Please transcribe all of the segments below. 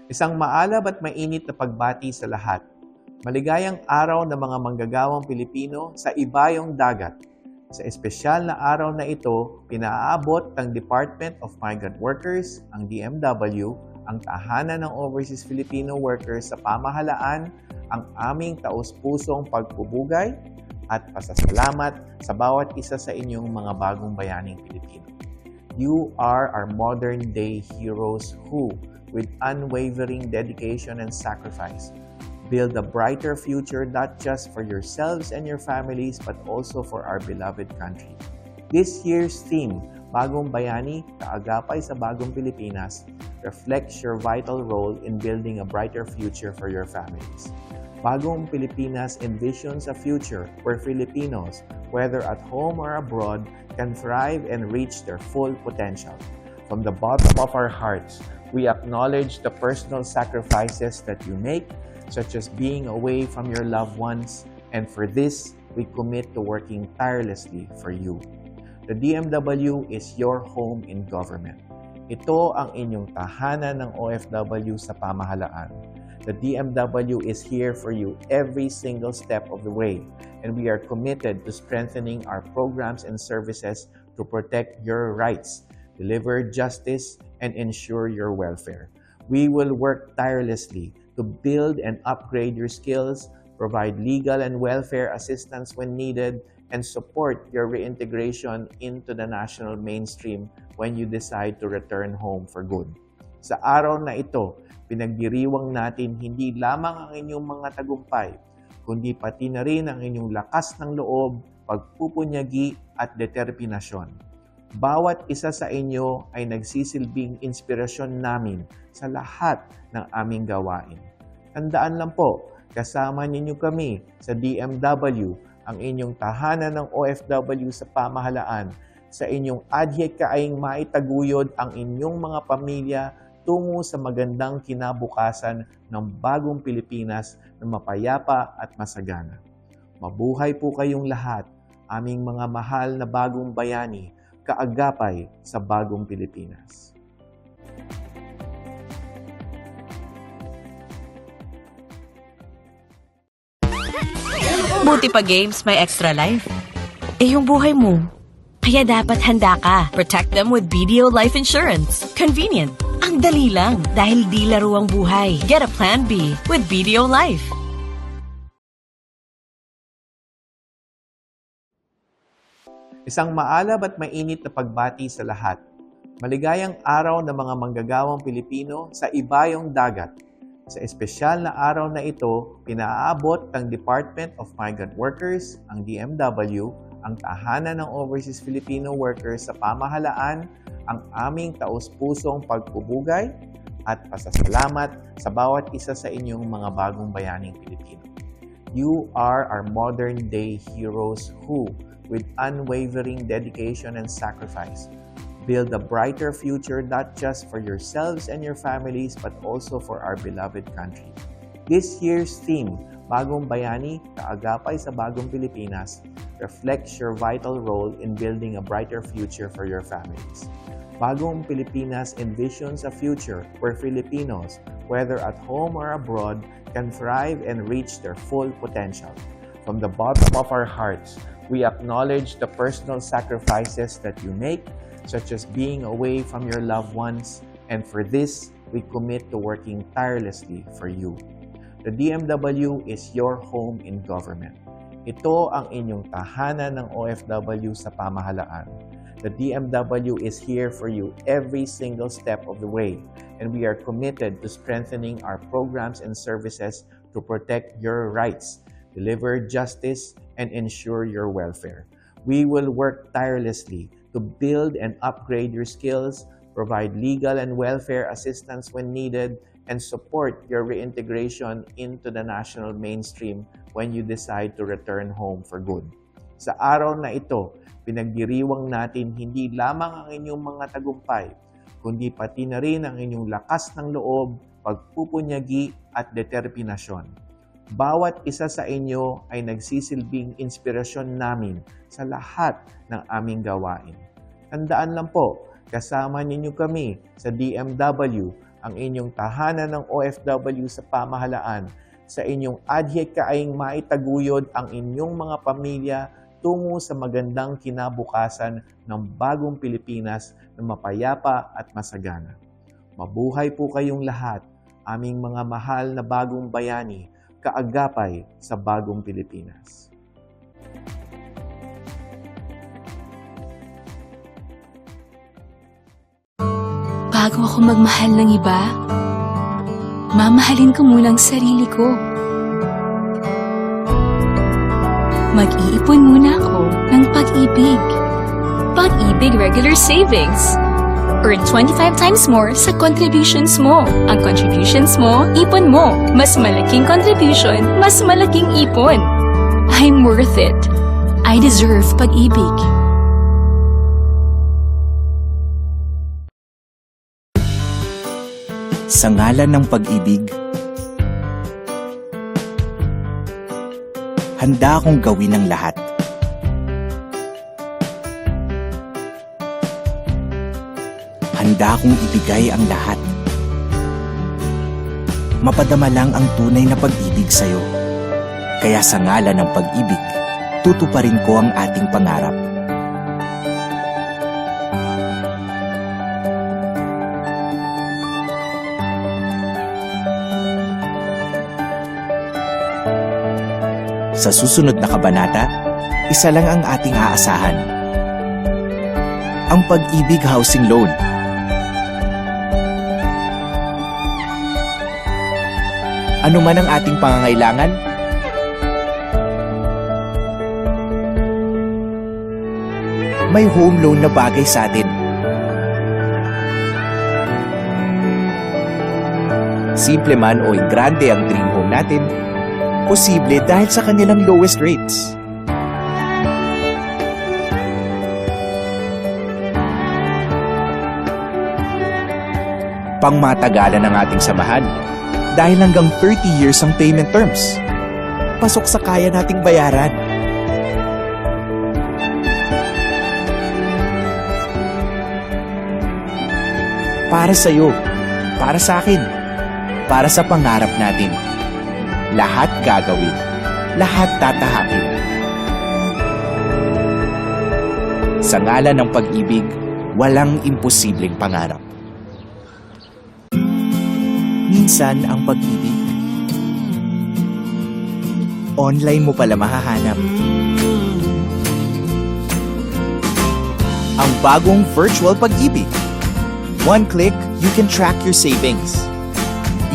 Isang maalab at mainit na pagbati sa lahat. Maligayang araw ng mga manggagawang Pilipino sa ibayong dagat. Sa espesyal na araw na ito, pinaaabot ng Department of Migrant Workers, ang DMW, ang tahanan ng Overseas Filipino Workers sa pamahalaan, ang aming taus-pusong pagpupugay at pasasalamat sa bawat isa sa inyong mga bagong bayaning Pilipino. You are our modern-day heroes who, with unwavering dedication and sacrifice, build a brighter future not just for yourselves and your families but also for our beloved country. This year's theme, Bagong Bayani, Kaagapay sa Bagong Pilipinas, reflects your vital role in building a brighter future for your families. Bagong Pilipinas envisions a future where Filipinos, whether at home or abroad, can thrive and reach their full potential. From the bottom of our hearts, we acknowledge the personal sacrifices that you make, such as being away from your loved ones, and for this, we commit to working tirelessly for you. The DMW is your home in government. Ito ang inyong tahanan ng OFW sa pamahalaan. The DMW is here for you every single step of the way, and we are committed to strengthening our programs and services to protect your rights, deliver justice, and ensure your welfare. We will work tirelessly to build and upgrade your skills, provide legal and welfare assistance when needed, and support your reintegration into the national mainstream when you decide to return home for good. Sa araw na ito, pinagdiriwang natin hindi lamang ang inyong mga tagumpay, kundi pati na rin ang inyong lakas ng loob, pagpupunyagi at determinasyon. Bawat isa sa inyo ay nagsisilbing inspirasyon namin sa lahat ng aming gawain. Tandaan lang po, kasama ninyo kami sa DMW, ang inyong tahanan ng OFW sa pamahalaan, sa inyong adhikaing maitaguyod ang inyong mga pamilya tungo sa magandang kinabukasan ng bagong Pilipinas na mapayapa at masagana. Mabuhay po kayong lahat, aming mga mahal na bagong bayani, kaagapay sa bagong Pilipinas. Buti pa games, may extra life. Eh yung buhay mo, kaya dapat handa ka. Protect them with BDO Life Insurance. Convenient. Ang dali lang dahil di laro ang buhay. Get a Plan B with BDO Life. Isang maalab at mainit na pagbati sa lahat. Maligayang araw ng mga manggagawang Pilipino sa ibayong dagat. Sa espesyal na araw na ito, pinaaabot ng Department of Migrant Workers, ang DMW, ang tahanan ng Overseas Filipino Workers sa pamahalaan, ang aming taus-pusong pagpupugay at pasasalamat sa bawat isa sa inyong mga bagong bayaning Pilipino. You are our modern-day heroes who, with unwavering dedication and sacrifice, build a brighter future not just for yourselves and your families but also for our beloved country. This year's theme, Bagong Bayani, Kaagapay sa Bagong Pilipinas, reflects your vital role in building a brighter future for your families. Bagong Pilipinas envisions a future where Filipinos, whether at home or abroad, can thrive and reach their full potential. From the bottom of our hearts, we acknowledge the personal sacrifices that you make, such as being away from your loved ones, and for this, we commit to working tirelessly for you. The DMW is your home in government. Ito ang inyong tahanan ng OFW sa pamahalaan. The DMW is here for you every single step of the way, and we are committed to strengthening our programs and services to protect your rights, deliver justice, and ensure your welfare. We will work tirelessly to build and upgrade your skills, provide legal and welfare assistance when needed, and support your reintegration into the national mainstream when you decide to return home for good. Sa araw na ito, pinagdiriwang natin hindi lamang ang inyong mga tagumpay, kundi pati na rin ang inyong lakas ng loob, pagpupunyagi at determinasyon. Bawat isa sa inyo ay nagsisilbing inspirasyon namin sa lahat ng aming gawain. Tandaan lang po, kasama ninyo kami sa DMW, ang inyong tahanan ng OFW sa pamahalaan. Sa inyong adhikaing maitaguyod ang inyong mga pamilya tungo sa magandang kinabukasan ng bagong Pilipinas na mapayapa at masagana. Mabuhay po kayong lahat, aming mga mahal na bagong bayani, kaagapay sa bagong Pilipinas. Bago ako magmahal ng iba, mamahalin ko muna ang sarili ko. Mag-iipon muna ako ng Pag-ibig. Pag-ibig Regular Savings. Earn 25 times more sa contributions mo. Ang contributions mo, ipon mo. Mas malaking contribution, mas malaking ipon. I'm worth it. I deserve Pag-ibig. Sa ngalan ng pag-ibig, handa akong gawin ang lahat. Handa akong ibigay ang lahat. Mapadama lang ang tunay na pag-ibig sa'yo. Kaya sa ngalan ng pag-ibig, tutuparin ko ang ating pangarap. Sa susunod na kabanata, isa lang ang ating aasahan. Ang Pag-ibig Housing Loan. Ano man ang ating pangangailangan, may home loan na bagay sa atin. Simple man o grande ang dream home natin, posible dahil sa kanilang lowest rates. Pangmatagalan ang ating samahan dahil hanggang 30 years ang payment terms. Pasok sa kaya nating bayaran. Para sa'yo, para sa akin, para sa pangarap natin. Lahat gagawin. Lahat tatahakin. Sa ngalan ng pag-ibig, walang imposibleng pangarap. Minsan ang pag-ibig, online mo pala mahahanap. Ang bagong virtual pag-ibig. One click, you can track your savings.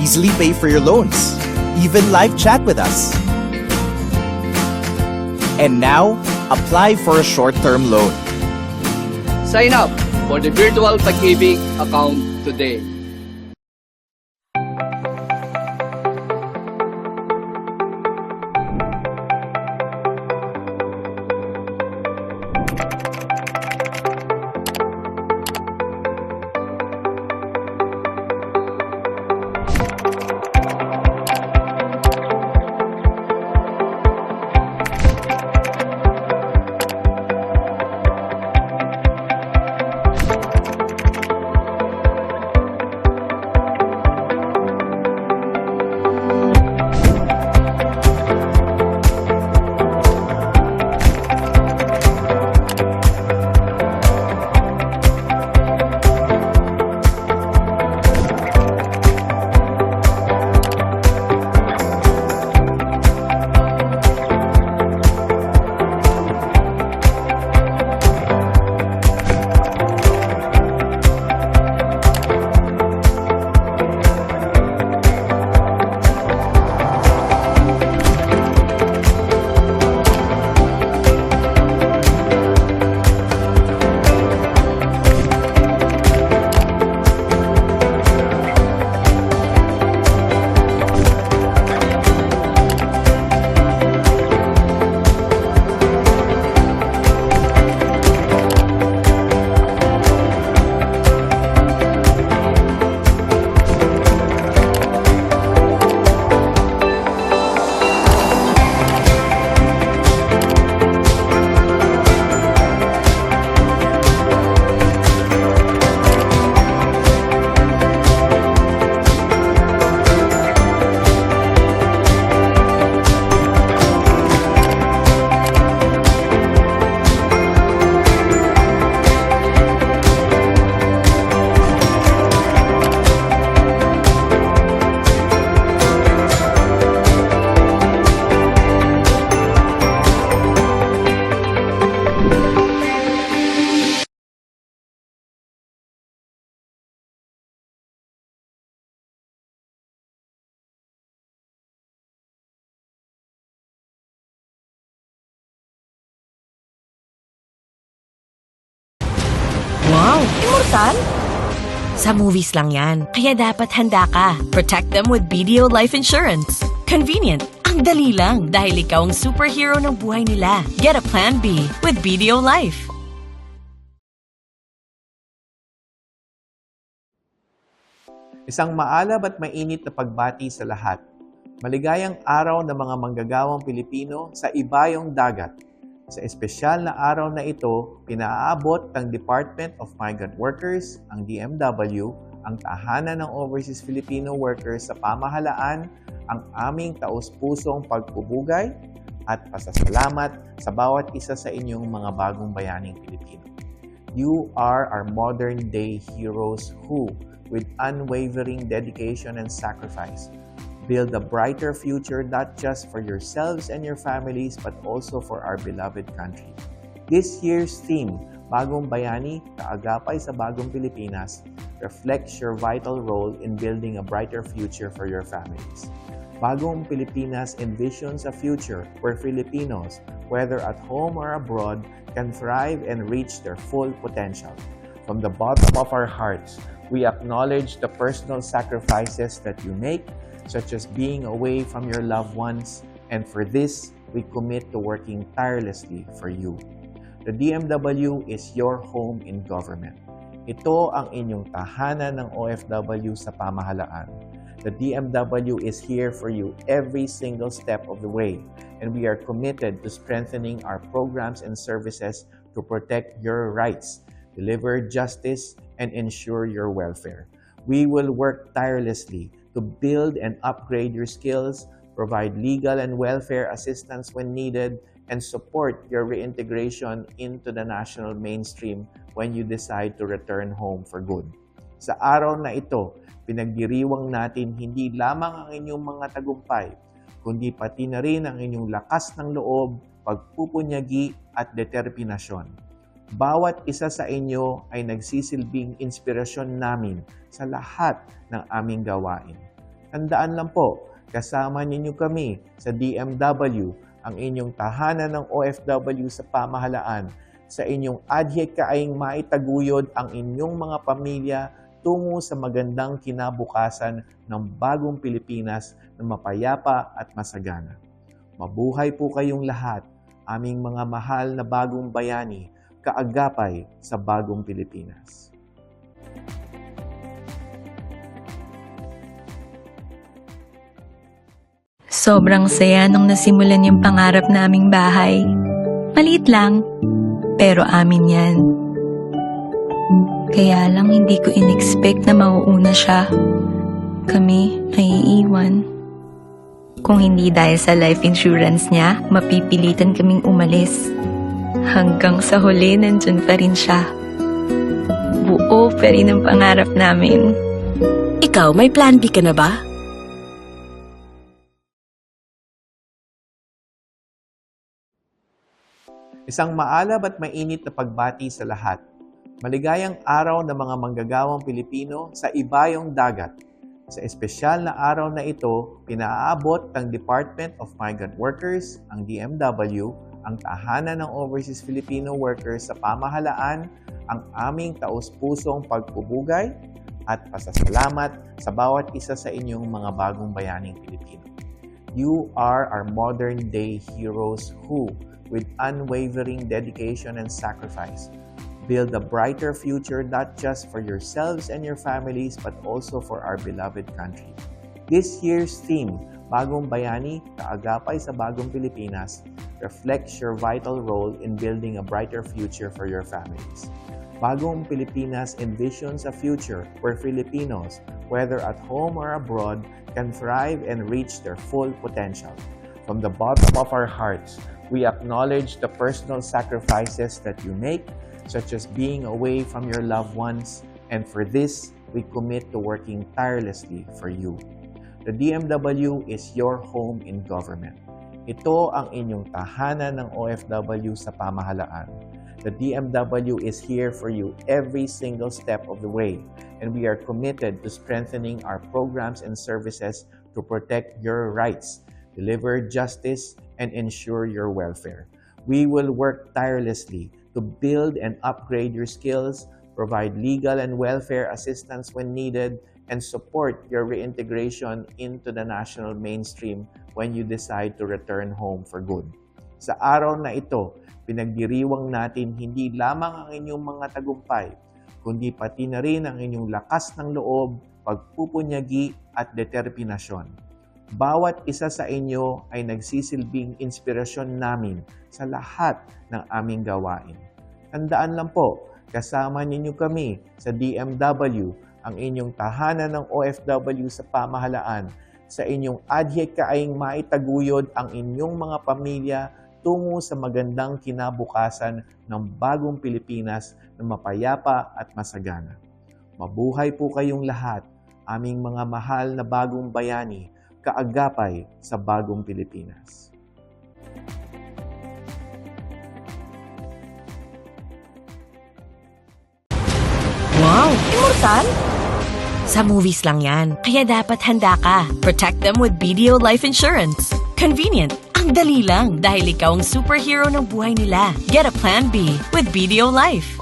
Easily pay for your loans. Even live chat with us. And now, apply for a short-term loan. Sign up for the virtual Pag-ibig account today. Almusal? Sa movies lang yan. Kaya dapat handa ka. Protect them with BDO Life Insurance. Convenient. Ang dali lang dahil ikaw ang superhero ng buhay nila. Get a Plan B with BDO Life. Isang maalab at mainit na pagbati sa lahat. Maligayang araw ng mga manggagawang Pilipino sa ibayong dagat. Sa espesyal na araw na ito, pinaaabot ng Department of Migrant Workers, ang DMW, ang tahanan ng Overseas Filipino Workers sa pamahalaan, ang aming taus-pusong pagpupugay at pasasalamat sa bawat isa sa inyong mga bagong bayaning Pilipino. You are our modern-day heroes who, with unwavering dedication and sacrifice, build a brighter future not just for yourselves and your families but also for our beloved country. This year's theme, Bagong Bayani, Kaagapay sa Bagong Pilipinas, reflects your vital role in building a brighter future for your families. Bagong Pilipinas envisions a future where Filipinos, whether at home or abroad, can thrive and reach their full potential. From the bottom of our hearts, we acknowledge the personal sacrifices that you make, such as being away from your loved ones, and for this, we commit to working tirelessly for you. The DMW is your home in government. Ito ang inyong tahanan ng OFW sa pamahalaan. The DMW is here for you every single step of the way, and we are committed to strengthening our programs and services to protect your rights, deliver justice, and ensure your welfare. We will work tirelessly to build and upgrade your skills, provide legal and welfare assistance when needed, and support your reintegration into the national mainstream when you decide to return home for good. Sa araw na ito, pinagdiriwang natin hindi lamang ang inyong mga tagumpay, kundi pati na rin ang inyong lakas ng loob, pagpupunyagi at determinasyon. Bawat isa sa inyo ay nagsisilbing inspirasyon namin sa lahat ng aming gawain. Tandaan lang po, kasama ninyo kami sa DMW, ang inyong tahanan ng OFW sa pamahalaan, sa inyong adhikaing maitaguyod ang inyong mga pamilya tungo sa magandang kinabukasan ng bagong Pilipinas na mapayapa at masagana. Mabuhay po kayong lahat, aming mga mahal na bagong bayani, kaagapay sa bagong Pilipinas. Sobrang saya nung nasimulan yung pangarap naming bahay. Maliit lang, pero amin yan. Kaya lang hindi ko in-expect na mauuna siya. Kami ay iiwan. Kung hindi dahil sa life insurance niya, mapipilitan kaming umalis. Hanggang sa huli, nandyan pa rin siya. Buo pa rin ang pangarap namin. Ikaw, may plan B ka na ba? Isang maalab at mainit na pagbati sa lahat. Maligayang araw ng mga manggagawang Pilipino sa ibayong dagat. Sa espesyal na araw na ito, pinaaabot ng Department of Migrant Workers, ang DMW, ang tahanan ng Overseas Filipino Workers sa pamahalaan, ang aming taus-pusong pagpupugay at pasasalamat sa bawat isa sa inyong mga bagong bayaning Pilipino. You are our modern-day heroes who, with unwavering dedication and sacrifice, build a brighter future not just for yourselves and your families but also for our beloved country. This year's theme, Bagong Bayani, Kaagapay sa Bagong Pilipinas, reflects your vital role in building a brighter future for your families. Bagong Pilipinas envisions a future where Filipinos, whether at home or abroad, can thrive and reach their full potential. From the bottom of our hearts, we acknowledge the personal sacrifices that you make, such as being away from your loved ones, and for this, we commit to working tirelessly for you. The DMW is your home in government. Ito ang inyong tahanan ng OFW sa pamahalaan. The DMW is here for you every single step of the way, and we are committed to strengthening our programs and services to protect your rights, deliver justice, and ensure your welfare. We will work tirelessly to build and upgrade your skills, provide legal and welfare assistance when needed, and support your reintegration into the national mainstream when you decide to return home for good. Sa araw na ito, pinagdiriwang natin hindi lamang ang inyong mga tagumpay, kundi pati na rin ang inyong lakas ng loob, pagpupunyagi at determinasyon. Bawat isa sa inyo ay nagsisilbing inspirasyon namin sa lahat ng aming gawain. Tandaan lang po, kasama ninyo kami sa DMW, ang inyong tahanan ng OFW sa pamahalaan, sa inyong adhikaing maitaguyod ang inyong mga pamilya tungo sa magandang kinabukasan ng bagong Pilipinas na mapayapa at masagana. Mabuhay po kayong lahat, aming mga mahal na bagong bayani, kaagapay sa bagong Pilipinas. Wow! Immortal? Sa movies lang yan. Kaya dapat handa ka. Protect them with BDO Life Insurance. Convenient. Ang dali lang dahil ikaw ang superhero ng buhay nila. Get a Plan B with BDO Life.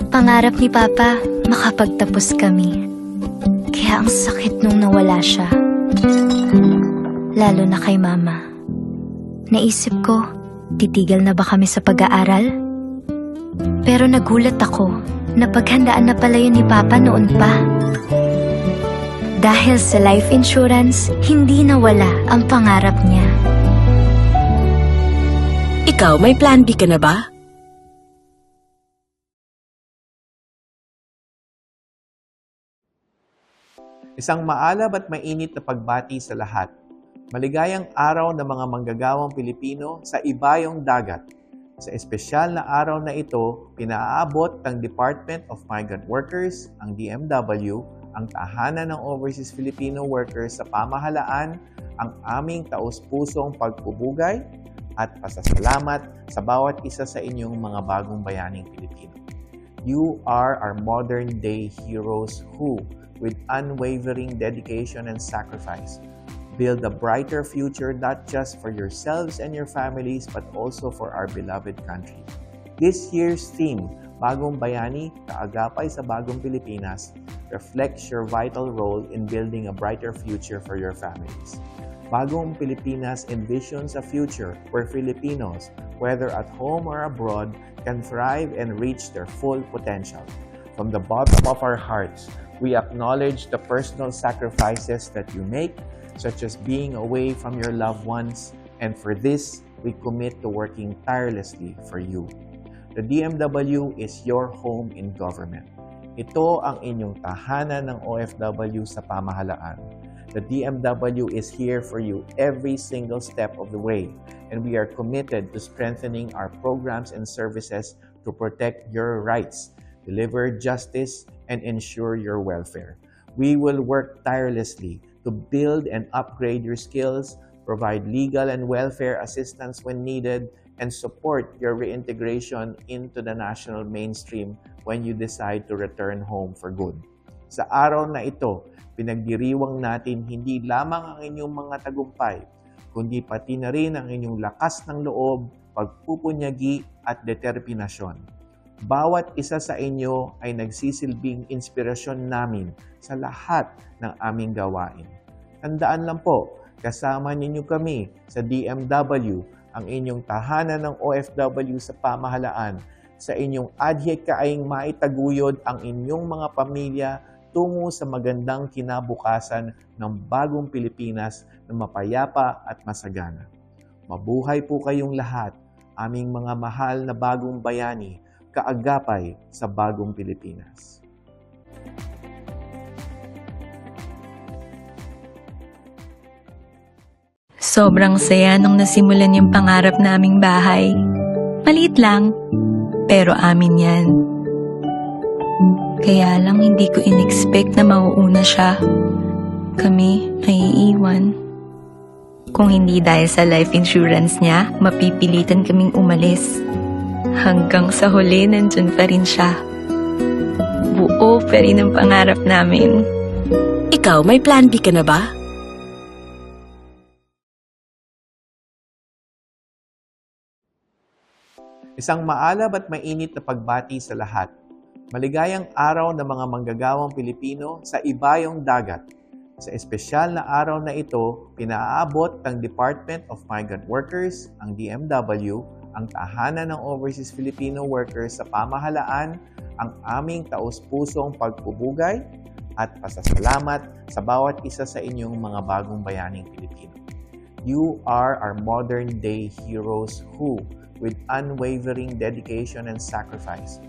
Pangarap ni Papa, makapagtapos kami. Kaya ang sakit nung nawala siya. Lalo na kay Mama. Naisip ko, titigil na ba kami sa pag-aaral? Pero nagulat ako na paghandaan na pala yun ni Papa noon pa. Dahil sa life insurance, hindi nawala ang pangarap niya. Ikaw, may Plan B ka na ba? Isang maalab at mainit na pagbati sa lahat. Maligayang araw ng mga manggagawang Pilipino sa ibayong dagat. Sa espesyal na araw na ito, pinaaabot ng Department of Migrant Workers, ang DMW, ang tahanan ng Overseas Filipino Workers sa pamahalaan, ang aming taus-pusong pagpupugay at pasasalamat sa bawat isa sa inyong mga bagong bayaning Pilipino. You are our modern-day heroes who, with unwavering dedication and sacrifice, build a brighter future not just for yourselves and your families but also for our beloved country. This year's theme, Bagong Bayani, Kaagapay sa Bagong Pilipinas, reflects your vital role in building a brighter future for your families. Bagong Pilipinas envisions a future where Filipinos, whether at home or abroad, can thrive and reach their full potential. From the bottom of our hearts, we acknowledge the personal sacrifices that you make, such as being away from your loved ones, and for this, we commit to working tirelessly for you. The DMW is your home in government. Ito ang inyong tahanan ng OFW sa pamahalaan. The DMW is here for you every single step of the way, and we are committed to strengthening our programs and services to protect your rights, deliver justice, and ensure your welfare. We will work tirelessly to build and upgrade your skills, provide legal and welfare assistance when needed, and support your reintegration into the national mainstream when you decide to return home for good. Sa araw na ito, pinagdiriwang natin hindi lamang ang inyong mga tagumpay, kundi pati na rin ang inyong lakas ng loob, pagpupunyagi at determinasyon. Bawat isa sa inyo ay nagsisilbing inspirasyon namin sa lahat ng aming gawain. Tandaan lang po, kasama ninyo kami sa DMW, ang inyong tahanan ng OFW sa pamahalaan, sa inyong adhikaing maitaguyod ang inyong mga pamilya tungo sa magandang kinabukasan ng bagong Pilipinas na mapayapa at masagana. Mabuhay po kayong lahat, aming mga mahal na bagong bayani, kaagapay sa bagong Pilipinas. Sobrang saya nung nasimulan yung pangarap naming bahay. Maliit lang, pero amin yan. Kaya lang hindi ko in-expect na mauuna siya. Kami ay iiwan. Kung hindi dahil sa life insurance niya, mapipilitan kaming umalis. Hanggang sa huli, nandyan pa rin siya. Buo pa rin ang pangarap namin. Ikaw, may plan B ka na ba? Isang maalab at mainit na pagbati sa lahat. Maligayang araw ng mga manggagawang Pilipino sa ibayong dagat. Sa espesyal na araw na ito, pinaaabot ng Department of Migrant Workers, ang DMW, ang tahanan ng Overseas Filipino Workers sa pamahalaan, ang aming taus-pusong pagpupugay at pasasalamat sa bawat isa sa inyong mga bagong bayaning Pilipino. You are our modern-day heroes who, with unwavering dedication and sacrifice,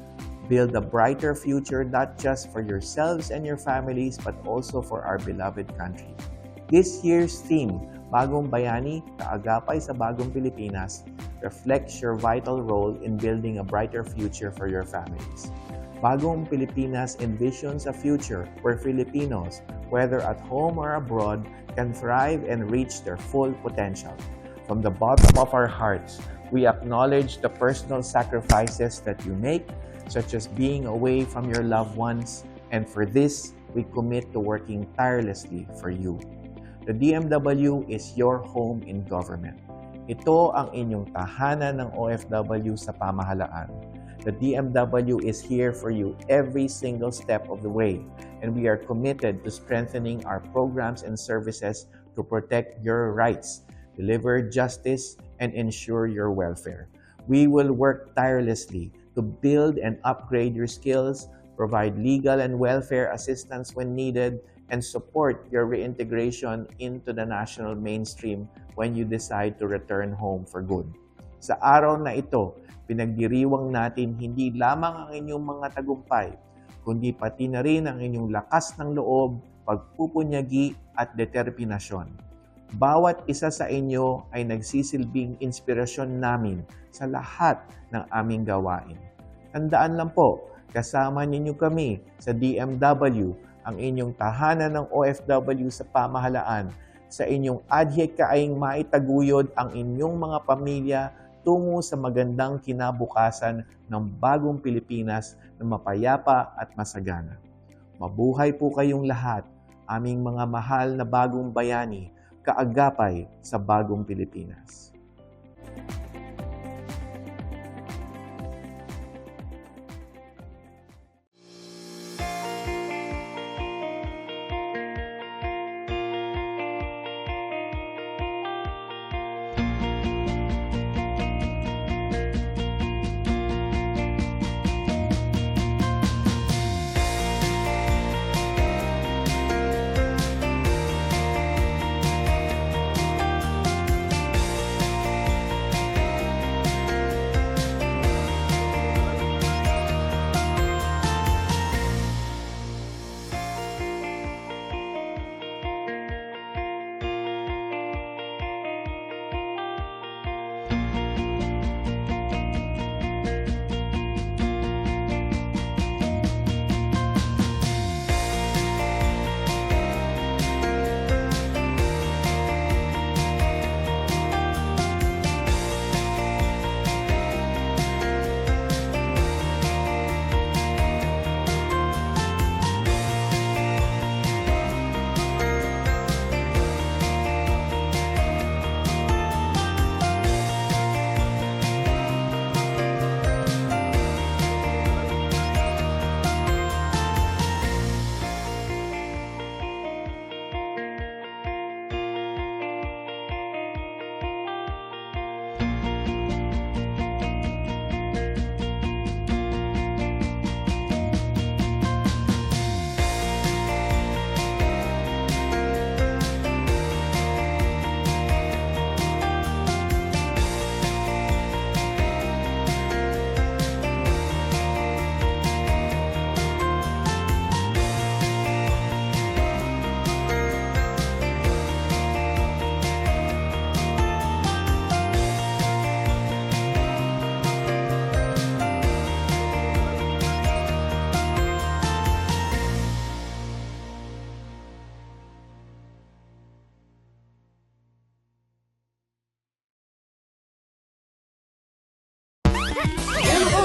build a brighter future not just for yourselves and your families but also for our beloved country. This year's theme, Bagong Bayani, Kaagapay sa Bagong Pilipinas, reflects your vital role in building a brighter future for your families. Bagong Pilipinas envisions a future where Filipinos, whether at home or abroad, can thrive and reach their full potential. From the bottom of our hearts, we acknowledge the personal sacrifices that you make, such as being away from your loved ones, and for this, we commit to working tirelessly for you. The DMW is your home in government. Ito ang inyong tahanan ng OFW sa pamahalaan. The DMW is here for you every single step of the way, and we are committed to strengthening our programs and services to protect your rights, deliver justice, and ensure your welfare. We will work tirelessly to build and upgrade your skills, provide legal and welfare assistance when needed, and support your reintegration into the national mainstream when you decide to return home for good. Sa araw na ito, pinagdiriwang natin hindi lamang ang inyong mga tagumpay, kundi pati na rin ang inyong lakas ng loob, pagpupunyagi at determinasyon. Bawat isa sa inyo ay nagsisilbing inspirasyon namin sa lahat ng aming gawain. Tandaan lang po, kasama ninyo kami sa DMW, ang inyong tahanan ng OFW sa pamahalaan, sa inyong adhikaing maitaguyod ang inyong mga pamilya tungo sa magandang kinabukasan ng bagong Pilipinas na mapayapa at masagana. Mabuhay po kayong lahat, aming mga mahal na bagong bayani, kaagapay sa bagong Pilipinas.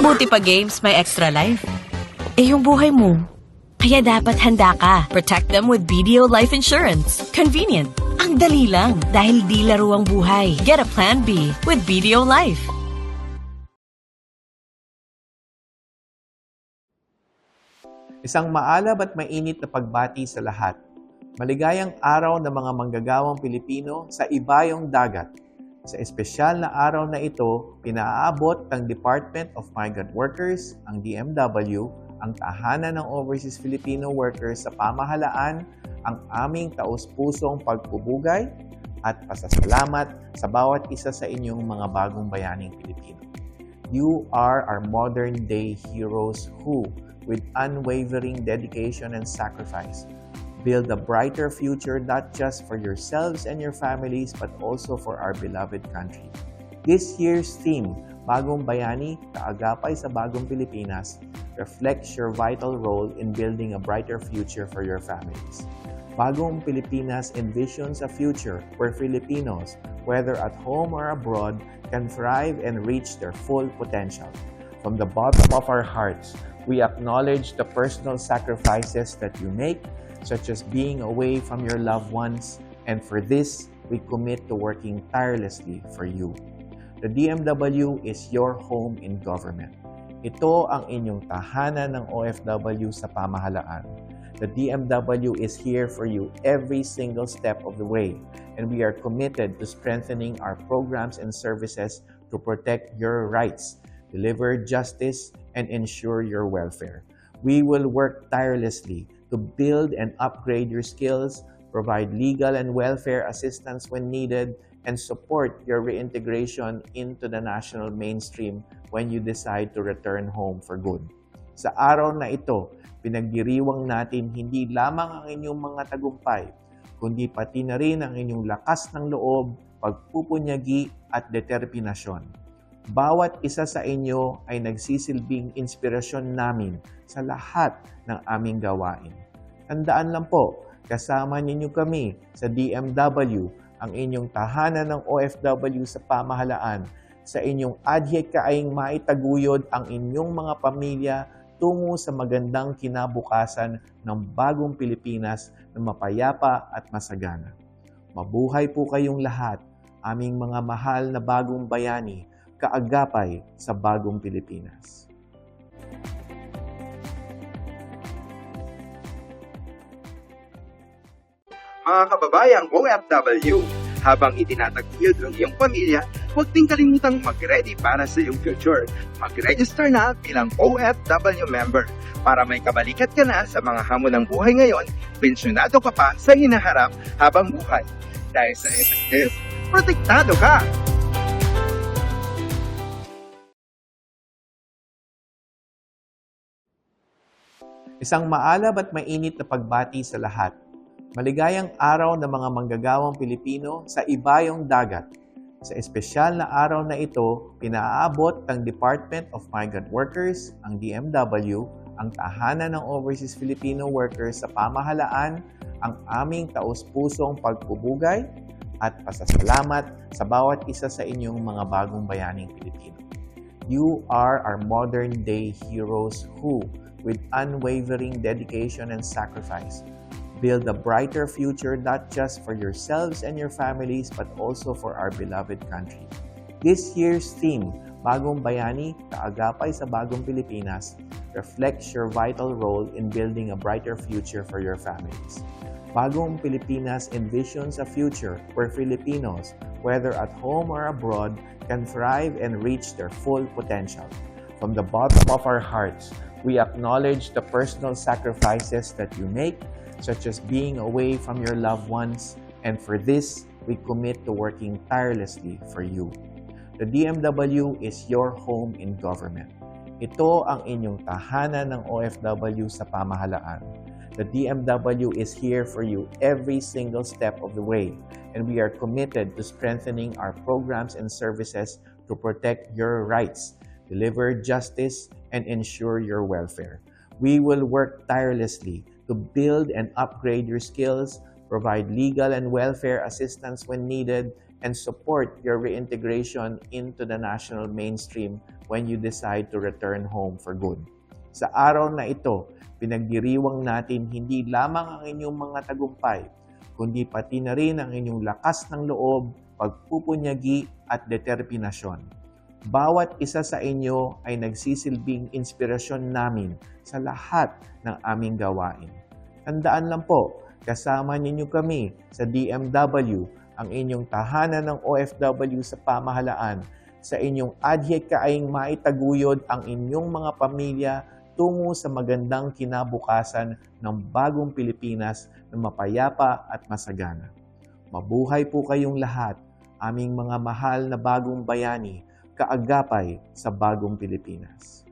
Buti pa games may extra life. Yung buhay mo. Kaya dapat handa ka. Protect them with BDO Life Insurance. Convenient. Ang dali lang dahil di laro ang buhay. Get a Plan B with BDO Life. Isang maalab at mainit na pagbati sa lahat. Maligayang araw ng mga manggagawang Pilipino sa ibayong dagat. Sa espesyal na araw na ito, pinaaabot ng Department of Migrant Workers, ang DMW, ang tahanan ng Overseas Filipino Workers sa pamahalaan, ang aming taus-pusong pagpupugay at pasasalamat sa bawat isa sa inyong mga bagong bayaning Pilipino. You are our modern-day heroes who, with unwavering dedication and sacrifice, build a brighter future not just for yourselves and your families but also for our beloved country. This year's theme, Bagong Bayani, Kaagapay sa Bagong Pilipinas, reflects your vital role in building a brighter future for your families. Bagong Pilipinas envisions a future where Filipinos, whether at home or abroad, can thrive and reach their full potential. From the bottom of our hearts, we acknowledge the personal sacrifices that you make, such as being away from your loved ones, and for this, we commit to working tirelessly for you. The DMW is your home in government. Ito ang inyong tahanan ng OFW sa pamahalaan. The DMW is here for you every single step of the way, and we are committed to strengthening our programs and services to protect your rights, deliver justice, and ensure your welfare. We will work tirelessly to build and upgrade your skills, provide legal and welfare assistance when needed, and support your reintegration into the national mainstream when you decide to return home for good. Sa araw na ito, pinagdiriwang natin hindi lamang ang inyong mga tagumpay, kundi pati na rin ang inyong lakas ng loob, pagpupunyagi at determinasyon. Bawat isa sa inyo ay nagsisilbing inspirasyon namin sa lahat ng aming gawain. Tandaan lang po, kasama ninyo kami sa DMW, ang inyong tahanan ng OFW sa pamahalaan, sa inyong adhikaing maitaguyod ang inyong mga pamilya tungo sa magandang kinabukasan ng bagong Pilipinas na mapayapa at masagana. Mabuhay po kayong lahat, aming mga mahal na bagong bayani, kaagapay sa bagong Pilipinas. Mga kababayang OFW, habang itinataguyod ang iyong pamilya, huwag din kalimutang mag-ready para sa iyong future. Mag-register na bilang OFW member para may kabalikat ka na sa mga hamon ng buhay ngayon, pensyonado ka pa sa hinaharap habang buhay. Dahil sa SSS, protektado ka! Isang maalab at mainit na pagbati sa lahat. Maligayang araw ng mga manggagawang Pilipino sa ibayong dagat. Sa espesyal na araw na ito, pinaaabot ng Department of Migrant Workers, ang DMW, ang tahanan ng Overseas Filipino Workers sa pamahalaan, ang aming taus-pusong pagpupugay at pasasalamat sa bawat isa sa inyong mga bagong bayaning Pilipino. You are our modern-day heroes who, with unwavering dedication and sacrifice, build a brighter future not just for yourselves and your families but also for our beloved country. This year's theme, Bagong Bayani, Kaagapay sa Bagong Pilipinas, reflects your vital role in building a brighter future for your families. Bagong Pilipinas envisions a future where Filipinos, whether at home or abroad, can thrive and reach their full potential. From the bottom of our hearts, we acknowledge the personal sacrifices that you make, such as being away from your loved ones, and for this, we commit to working tirelessly for you. The DMW is your home in government. Ito ang inyong tahanan ng OFW sa pamahalaan. The DMW is here for you every single step of the way, and we are committed to strengthening our programs and services to protect your rights, deliver justice, and ensure your welfare. We will work tirelessly to build and upgrade your skills, provide legal and welfare assistance when needed, and support your reintegration into the national mainstream when you decide to return home for good. Sa araw na ito, pinagdiriwang natin hindi lamang ang inyong mga tagumpay, kundi pati na rin ang inyong lakas ng loob, pagpupunyagi at determinasyon. Bawat isa sa inyo ay nagsisilbing inspirasyon namin sa lahat ng aming gawain. Tandaan lang po, kasama ninyo kami sa DMW, ang inyong tahanan ng OFW sa pamahalaan, sa inyong adhikaing maitaguyod ang inyong mga pamilya tungo sa magandang kinabukasan ng bagong Pilipinas na mapayapa at masagana. Mabuhay po kayong lahat, aming mga mahal na bagong bayani, kaagapay sa bagong Pilipinas.